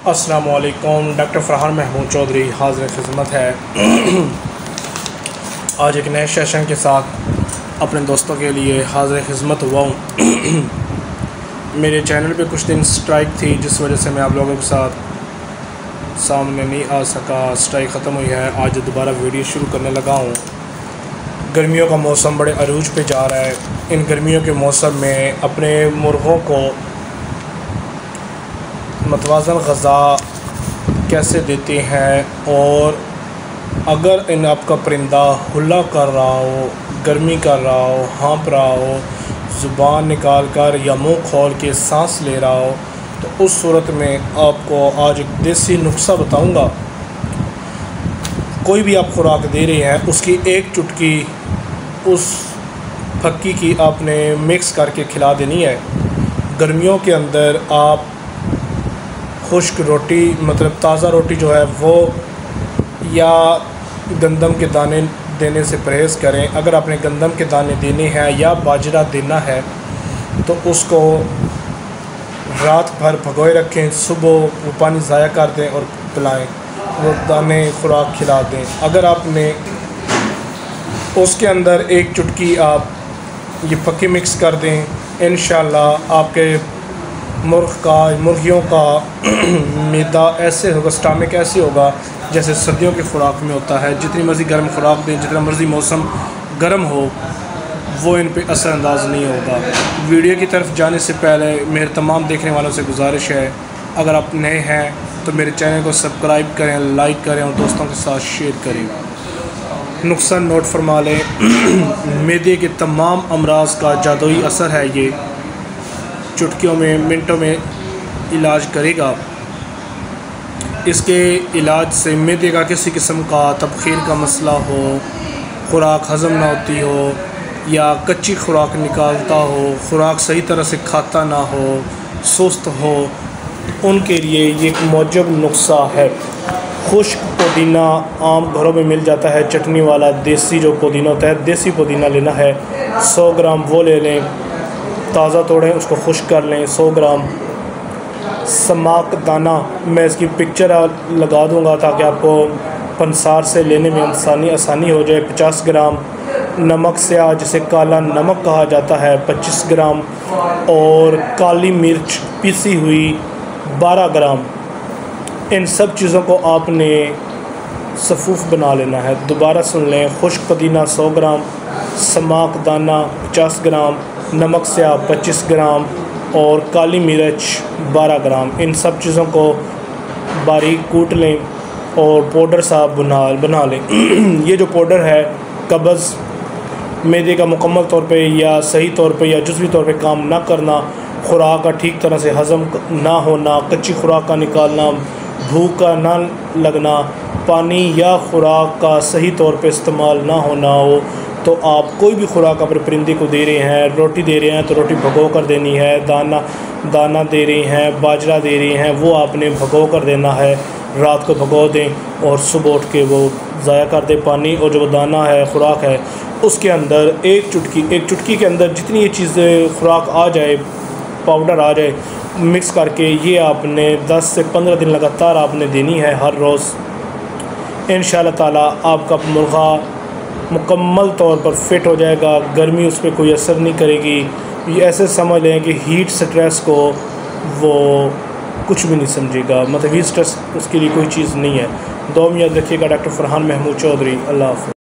अस्सलामुअलैकुम। डॉक्टर फरहान महमूद चौधरी हाज़िर खिदमत है। आज एक नए सेशन के साथ अपने दोस्तों के लिए हाज़िर खिदमत हुआ हूँ। मेरे चैनल पे कुछ दिन स्ट्राइक थी, जिस वजह से मैं आप लोगों के साथ सामने नहीं आ सका। स्ट्राइक ख़त्म हुई है, आज दोबारा वीडियो शुरू करने लगा हूँ। गर्मियों का मौसम बड़े अरूज पे जा रहा है। इन गर्मियों के मौसम में अपने मुर्ग़ों को मतवाज़न ग़ज़ा कैसे देते हैं, और अगर इन आपका परिंदा हुल्ला कर रहा हो, गर्मी कर रहा हो, हाँफ रहा हो, ज़ुबान निकाल कर या मुंह खोल के सांस ले रहा हो, तो उस सूरत में आपको आज एक देसी नुस्ख़ा बताऊंगा। कोई भी आप खुराक दे रहे हैं, उसकी एक चुटकी उस फक्की की आपने मिक्स करके खिला देनी है। गर्मियों के अंदर आप खुश्क रोटी, मतलब ताज़ा रोटी जो है वो, या गंदम के दाने देने से परहेज़ करें। अगर आपने गंदम के दाने देने हैं या बाजरा देना है तो उसको रात भर भगोए रखें, सुबह वो पानी ज़ाया कर दें और पिलाएं, वो दाने खुराक खिला दें। अगर आपने उसके अंदर एक चुटकी आप ये फक्की मिक्स कर दें, इंशाल्लाह आपके मुर्गियों का मैदा ऐसे होगा, स्टमक ऐसे होगा जैसे सर्दियों की खुराक में होता है। जितनी मर्ज़ी गर्म खुराक दें, जितना मर्ज़ी मौसम गर्म हो, वो इन पे असरअंदाज नहीं होगा। वीडियो की तरफ जाने से पहले मेरे तमाम देखने वालों से गुजारिश है, अगर आप नए हैं तो मेरे चैनल को सब्सक्राइब करें, लाइक करें और दोस्तों के साथ शेयर करें। नुस्ख़ा नोट फरमा लें। मैदे के तमाम अमराज का जादुई असर है, ये चुटकियों में, मिनटों में इलाज करेगा। इसके इलाज से मैदे का किसी किस्म का तबखीर का मसला हो, खुराक हज़म ना होती हो, या कच्ची खुराक निकालता हो, खुराक सही तरह से खाता ना हो, सुस्त हो, उनके लिए ये एक मौजब नुस्ख़ा है। खुश्क पुदीना आम घरों में मिल जाता है, चटनी वाला देसी जो पुदीना होता है, देसी पुदीना लेना है। 100 ग्राम वो ले लें, ताज़ा तोड़ें, उसको खुश्क कर लें। 100 ग्राम समाक दाना, मैं इसकी पिक्चर लगा दूंगा ताकि आपको पंसार से लेने में आसानी हो जाए। 50 ग्राम नमक स्याह, जिसे काला नमक कहा जाता है, 25 ग्राम, और काली मिर्च पिसी हुई 12 ग्राम। इन सब चीज़ों को आपने सफ़ूफ़ बना लेना है। दोबारा सुन लें, खुश्क पुदीना 100 ग्राम, समाक दाना 50 ग्राम, नमक स्याह 25 ग्राम और काली मिर्च 12 ग्राम। इन सब चीज़ों को बारीक कूट लें और पाउडर सा बना लें। ये जो पाउडर है, कब्ज़, मैदे का मुकम्मल तौर पे या सही तौर पे या जुज़वी तौर पे काम ना करना, खुराक का ठीक तरह से हज़म ना होना, कच्ची खुराक का निकालना, भूख का ना लगना, पानी या खुराक का सही तौर पे इस्तेमाल ना होना हो, तो आप कोई भी खुराक अपने परिंदे को दे रहे हैं, रोटी दे रहे हैं तो रोटी भगो कर देनी है। दाना दे रहे हैं, बाजरा दे रहे हैं, वो आपने भगो कर देना है। रात को भगो दें और सुबह उठ के वो ज़ाया कर दें पानी, और जो दाना है, खुराक है, उसके अंदर एक चुटकी के अंदर जितनी ये चीज़ें खुराक आ जाए, पाउडर आ जाए, मिक्स करके ये आपने 10 से 15 दिन लगातार आपने देनी है हर रोज़। इंशाअल्लाह ताला आपका मुर्गा मुकम्मल तौर पर फिट हो जाएगा, गर्मी उस पर कोई असर नहीं करेगी। ये ऐसे समझ लें कि हीट स्ट्रेस को वो कुछ भी नहीं समझेगा, मतलब हीट स्ट्रेस उसके लिए कोई चीज़ नहीं है। दुआ में याद रखिएगा। डॉक्टर फरहान महमूद चौधरी। अल्लाह हाफ़िज़।